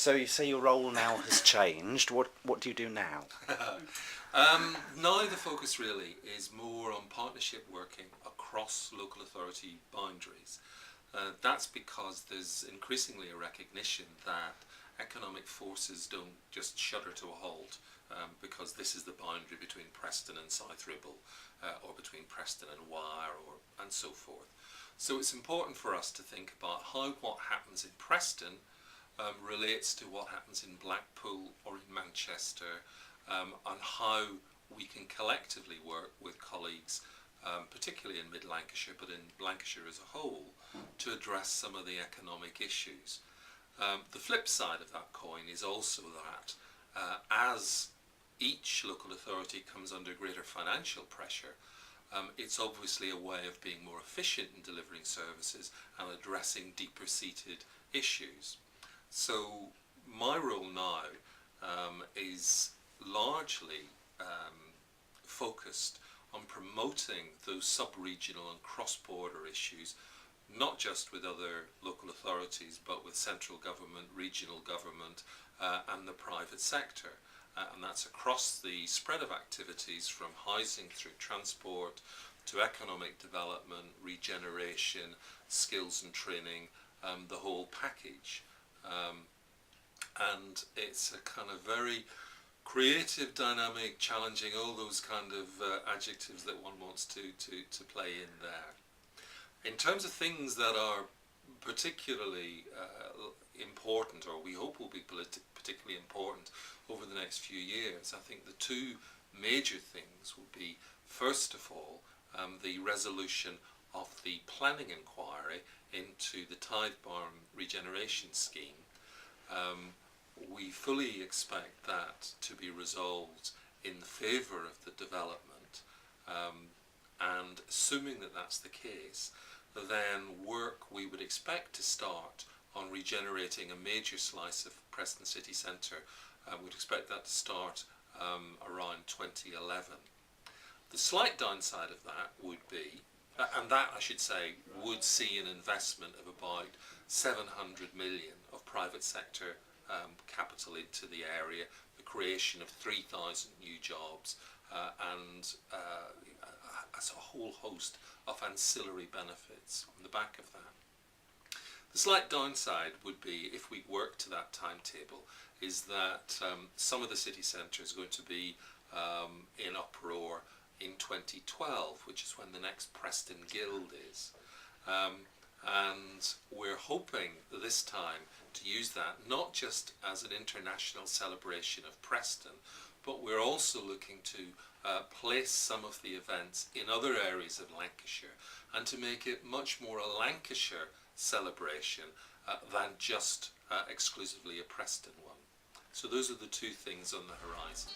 So you say your role now has changed. What do you do now? Now the focus really is more on partnership working across local authority boundaries. That's because there's increasingly a recognition that economic forces don't just shudder to a halt because this is the boundary between Preston and South Ribble or between Preston and Wyre and so forth. So it's important for us to think about how what happens in Preston relates to what happens in Blackpool or in Manchester, and how we can collectively work with colleagues, particularly in mid-Lancashire, but in Lancashire as a whole, to address some of the economic issues. The flip side of that coin is also that as each local authority comes under greater financial pressure, it's obviously a way of being more efficient in delivering services and addressing deeper-seated issues. So my role now is largely focused on promoting those sub-regional and cross-border issues, not just with other local authorities, but with central government, regional government, and the private sector. And that's across the spread of activities from housing through transport to economic development, regeneration, skills and training, the whole package. And it's a kind of very creative, dynamic, challenging, all those kind of adjectives that one wants to play in there. In terms of things that are particularly important, or we hope will be particularly important over the next few years, I think the two major things will be, first of all, the resolution of the planning inquiry into the Tithe-Barn Regeneration Scheme. We fully expect that to be resolved in favour of the development, and assuming that that's the case, then work we would expect to start on regenerating a major slice of Preston city centre. We'd expect that to start around 2011. The slight downside of that would be, and that I should say would see an investment of about 700 million of private sector capital into the area, the creation of 3,000 new jobs, and as a whole host of ancillary benefits on the back of that. The slight downside would be, if we work to that timetable, is that some of the city centre is going to be in uproar in 2012, which is when the next Preston Guild is. And we're hoping this time to use that not just as an international celebration of Preston, but we're also looking to place some of the events in other areas of Lancashire and to make it much more a Lancashire celebration than just exclusively a Preston one. So those are the two things on the horizon.